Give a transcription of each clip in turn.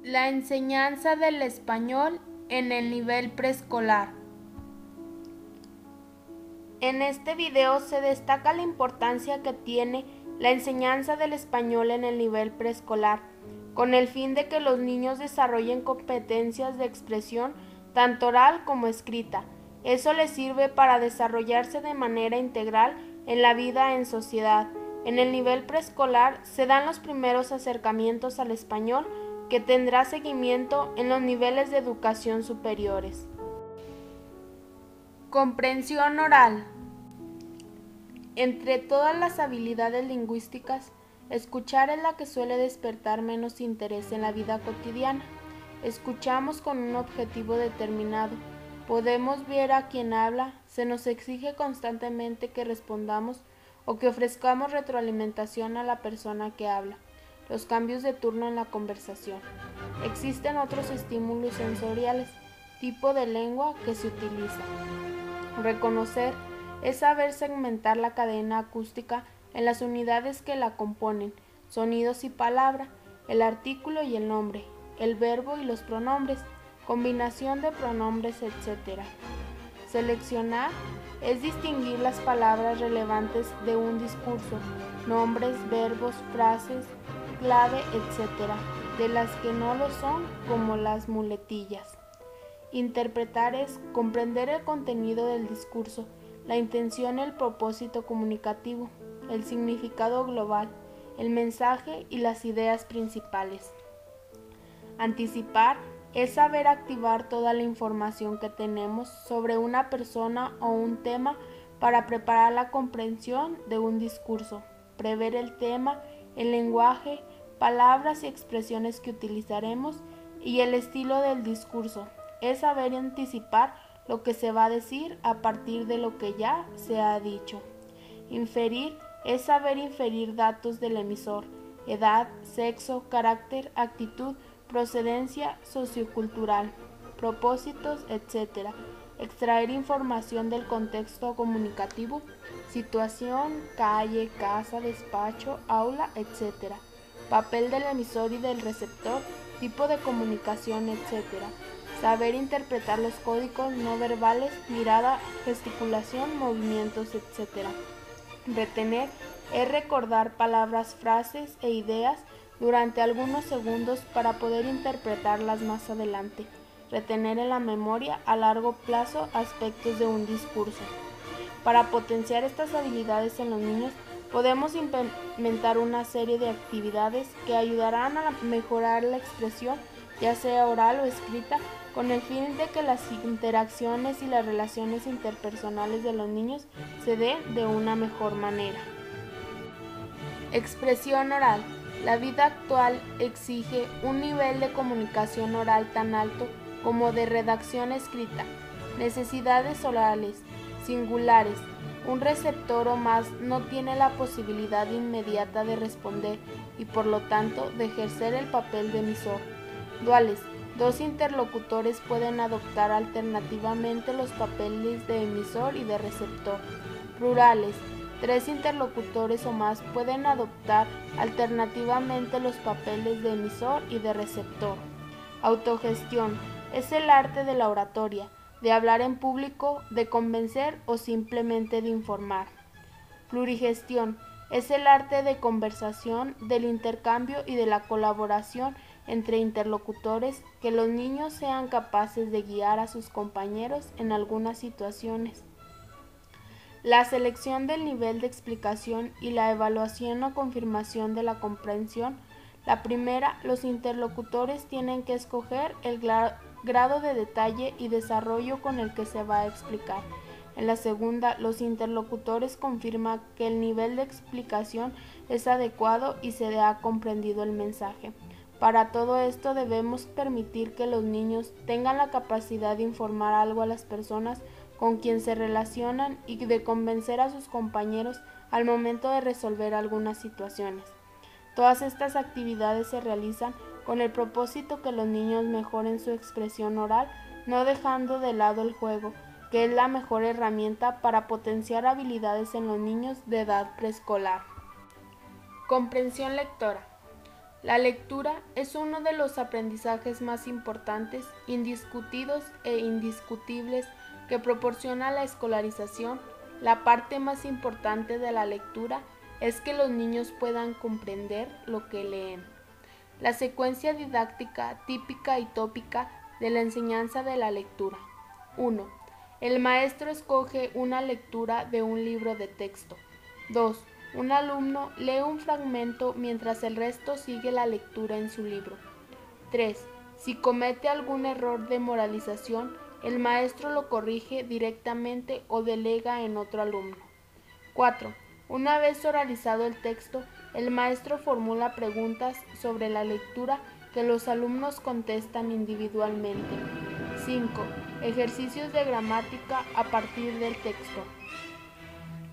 La enseñanza del español en el nivel preescolar. En este video se destaca la importancia que tiene la enseñanza del español en el nivel preescolar, con el fin de que los niños desarrollen competencias de expresión tanto oral como escrita. Eso les sirve para desarrollarse de manera integral en la vida en sociedad. En el nivel preescolar se dan los primeros acercamientos al español que tendrá seguimiento en los niveles de educación superiores. Comprensión oral. Entre todas las habilidades lingüísticas, escuchar es la que suele despertar menos interés en la vida cotidiana. Escuchamos con un objetivo determinado. Podemos ver a quien habla, se nos exige constantemente que respondamos o que ofrezcamos retroalimentación a la persona que habla. Los cambios de turno en la conversación. Existen otros estímulos sensoriales, tipo de lengua que se utiliza. Reconocer es saber segmentar la cadena acústica en las unidades que la componen, sonidos y palabra, el artículo y el nombre, el verbo y los pronombres, combinación de pronombres, etc. Seleccionar es distinguir las palabras relevantes de un discurso, nombres, verbos, frases, clave, etc., de las que no lo son, como las muletillas. Interpretar es comprender el contenido del discurso, la intención y el propósito comunicativo, el significado global, el mensaje y las ideas principales. Anticipar es saber activar toda la información que tenemos sobre una persona o un tema para preparar la comprensión de un discurso, prever el tema, el lenguaje, palabras y expresiones que utilizaremos y el estilo del discurso. Es saber anticipar lo que se va a decir a partir de lo que ya se ha dicho. Inferir es saber inferir datos del emisor, edad, sexo, carácter, actitud, procedencia sociocultural, propósitos, etc. Extraer información del contexto comunicativo, situación, calle, casa, despacho, aula, etc. Papel del emisor y del receptor, tipo de comunicación, etc. Saber interpretar los códigos no verbales, mirada, gesticulación, movimientos, etc. Retener es recordar palabras, frases e ideas durante algunos segundos para poder interpretarlas más adelante. Retener en la memoria a largo plazo aspectos de un discurso. Para potenciar estas habilidades en los niños, podemos implementar una serie de actividades que ayudarán a mejorar la expresión, ya sea oral o escrita, con el fin de que las interacciones y las relaciones interpersonales de los niños se den de una mejor manera. Expresión oral. La vida actual exige un nivel de comunicación oral tan alto como de redacción escrita. Necesidades orales, singulares. Un receptor o más no tiene la posibilidad inmediata de responder y por lo tanto de ejercer el papel de emisor. Duales. Dos interlocutores pueden adoptar alternativamente los papeles de emisor y de receptor. Plurales. Tres interlocutores o más pueden adoptar alternativamente los papeles de emisor y de receptor. Autogestión es el arte de la oratoria, de hablar en público, de convencer o simplemente de informar. Plurigestión es el arte de conversación, del intercambio y de la colaboración entre interlocutores, que los niños sean capaces de guiar a sus compañeros en algunas situaciones. La selección del nivel de explicación y la evaluación o confirmación de la comprensión. La primera, los interlocutores tienen que escoger el grado de detalle y desarrollo con el que se va a explicar. En la segunda, los interlocutores confirman que el nivel de explicación es adecuado y se ha comprendido el mensaje. Para todo esto debemos permitir que los niños tengan la capacidad de informar algo a las personas con quien se relacionan y de convencer a sus compañeros al momento de resolver algunas situaciones. Todas estas actividades se realizan con el propósito que los niños mejoren su expresión oral, no dejando de lado el juego, que es la mejor herramienta para potenciar habilidades en los niños de edad preescolar. Comprensión lectora. La lectura es uno de los aprendizajes más importantes, indiscutidos e indiscutibles que proporciona la escolarización. La parte más importante de la lectura es que los niños puedan comprender lo que leen. La secuencia didáctica típica y tópica de la enseñanza de la lectura. 1. El maestro escoge una lectura de un libro de texto. 2. Un alumno lee un fragmento mientras el resto sigue la lectura en su libro. 3. Si comete algún error de moralización, el maestro lo corrige directamente o delega en otro alumno. 4. Una vez oralizado el texto, el maestro formula preguntas sobre la lectura que los alumnos contestan individualmente. 5. Ejercicios de gramática a partir del texto.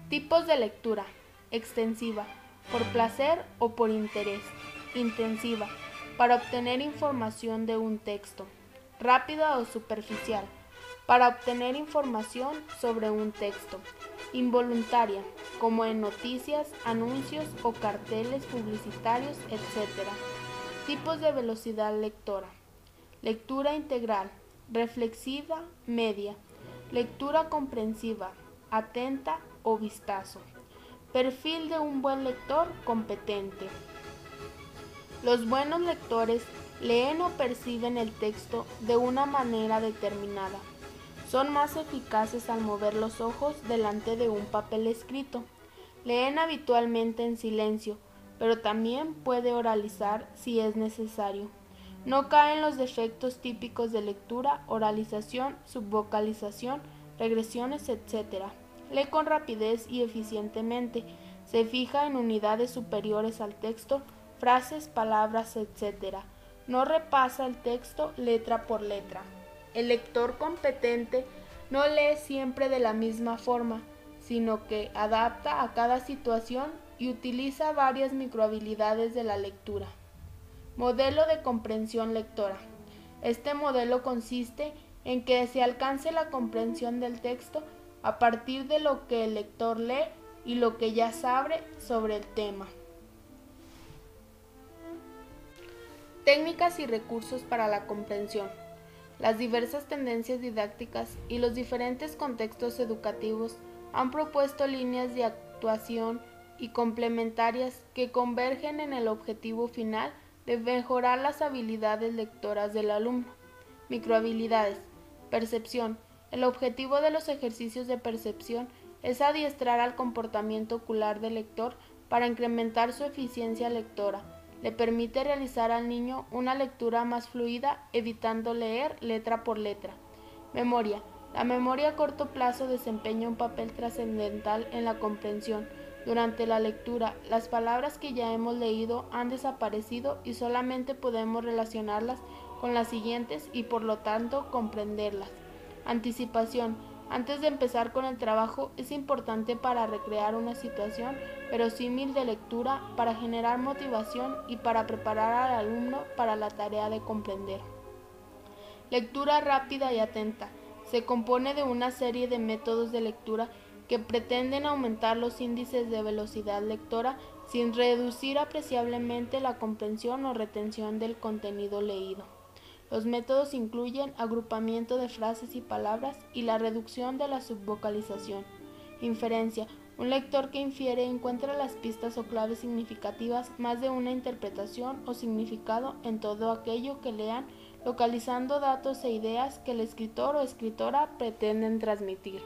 Tipos de lectura. Extensiva, por placer o por interés. Intensiva, para obtener información de un texto. Rápida o superficial, para obtener información sobre un texto. Involuntaria, como en noticias, anuncios o carteles publicitarios, etc. Tipos de velocidad lectora. Lectura integral, reflexiva, media. Lectura comprensiva, atenta o vistazo. Perfil de un buen lector competente. Los buenos lectores leen o perciben el texto de una manera determinada. Son más eficaces al mover los ojos delante de un papel escrito. Leen habitualmente en silencio, pero también puede oralizar si es necesario. No caen los defectos típicos de lectura, oralización, subvocalización, regresiones, etc. Lee con rapidez y eficientemente. Se fija en unidades superiores al texto, frases, palabras, etc. No repasa el texto letra por letra. El lector competente no lee siempre de la misma forma, sino que adapta a cada situación y utiliza varias microhabilidades de la lectura. Modelo de comprensión lectora. Este modelo consiste en que se alcance la comprensión del texto a partir de lo que el lector lee y lo que ya sabe sobre el tema. Técnicas y recursos para la comprensión. Las diversas tendencias didácticas y los diferentes contextos educativos han propuesto líneas de actuación y complementarias que convergen en el objetivo final de mejorar las habilidades lectoras del alumno. Microhabilidades. Percepción. El objetivo de los ejercicios de percepción es adiestrar al comportamiento ocular del lector para incrementar su eficiencia lectora. Le permite realizar al niño una lectura más fluida, evitando leer letra por letra. Memoria. La memoria a corto plazo desempeña un papel trascendental en la comprensión. Durante la lectura, las palabras que ya hemos leído han desaparecido y solamente podemos relacionarlas con las siguientes y por lo tanto comprenderlas. Anticipación. Antes de empezar con el trabajo es importante para recrear una situación verosímil de lectura, para generar motivación y para preparar al alumno para la tarea de comprender. Lectura rápida y atenta. Se compone de una serie de métodos de lectura que pretenden aumentar los índices de velocidad lectora sin reducir apreciablemente la comprensión o retención del contenido leído. Los métodos incluyen agrupamiento de frases y palabras y la reducción de la subvocalización. Inferencia. Un lector que infiere encuentra las pistas o claves significativas más de una interpretación o significado en todo aquello que lean, localizando datos e ideas que el escritor o escritora pretenden transmitir.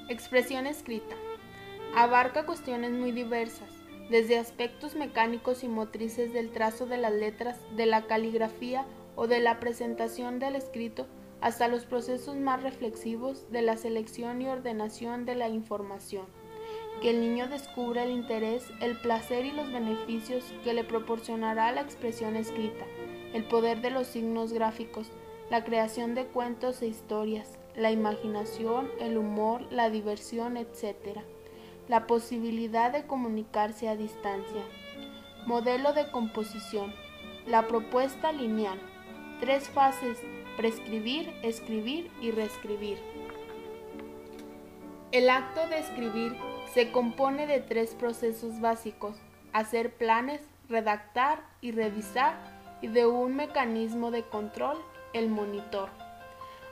Expresión escrita. Abarca cuestiones muy diversas, desde aspectos mecánicos y motrices del trazo de las letras, de la caligrafía o de la presentación del escrito, hasta los procesos más reflexivos de la selección y ordenación de la información. Que el niño descubra el interés, el placer y los beneficios que le proporcionará la expresión escrita, el poder de los signos gráficos, la creación de cuentos e historias, la imaginación, el humor, la diversión, etc. La posibilidad de comunicarse a distancia. Modelo de composición. La propuesta lineal. 3 fases: prescribir, escribir y reescribir. El acto de escribir se compone de 3 procesos básicos: hacer planes, redactar y revisar, y de un mecanismo de control, el monitor.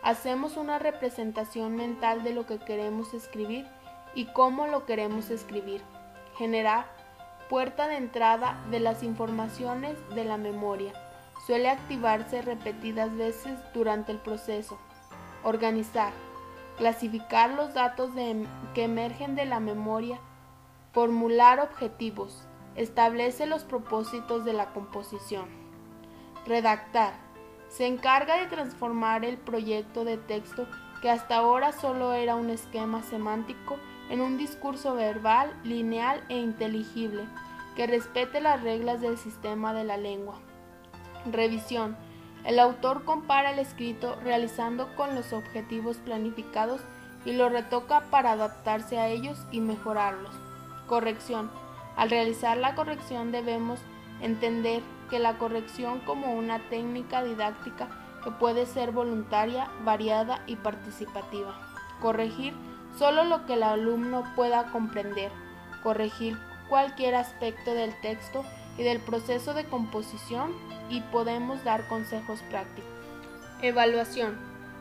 Hacemos una representación mental de lo que queremos escribir y cómo lo queremos escribir. Generar puerta de entrada de las informaciones de la memoria. Suele activarse repetidas veces durante el proceso. Organizar. Clasificar los datos que emergen de la memoria. Formular objetivos. Establece los propósitos de la composición. Redactar. Se encarga de transformar el proyecto de texto que hasta ahora solo era un esquema semántico en un discurso verbal, lineal e inteligible, que respete las reglas del sistema de la lengua. Revisión. El autor compara el escrito realizando con los objetivos planificados y lo retoca para adaptarse a ellos y mejorarlos. Corrección. Al realizar la corrección debemos entender que la corrección como una técnica didáctica que puede ser voluntaria, variada y participativa. Corregir solo lo que el alumno pueda comprender. Corregir cualquier aspecto del texto y del proceso de composición, y podemos dar consejos prácticos. Evaluación.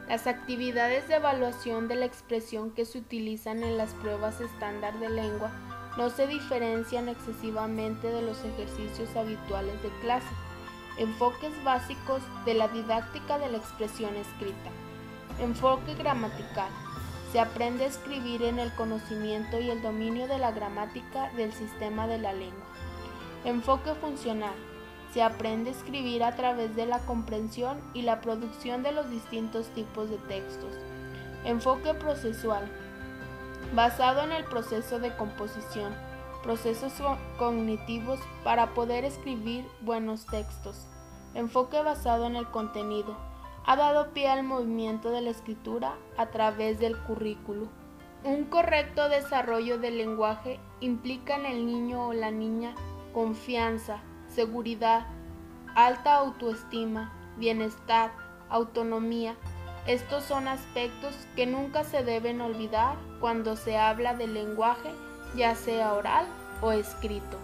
Las actividades de evaluación de la expresión que se utilizan en las pruebas estándar de lengua no se diferencian excesivamente de los ejercicios habituales de clase. Enfoques básicos de la didáctica de la expresión escrita. Enfoque gramatical. Se aprende a escribir en el conocimiento y el dominio de la gramática del sistema de la lengua. Enfoque funcional. Se aprende a escribir a través de la comprensión y la producción de los distintos tipos de textos. Enfoque procesual. Basado en el proceso de composición, procesos cognitivos para poder escribir buenos textos. Enfoque basado en el contenido. Ha dado pie al movimiento de la escritura a través del currículo. Un correcto desarrollo del lenguaje implica en el niño o la niña confianza, seguridad, alta autoestima, bienestar, autonomía. Estos son aspectos que nunca se deben olvidar cuando se habla del lenguaje, ya sea oral o escrito.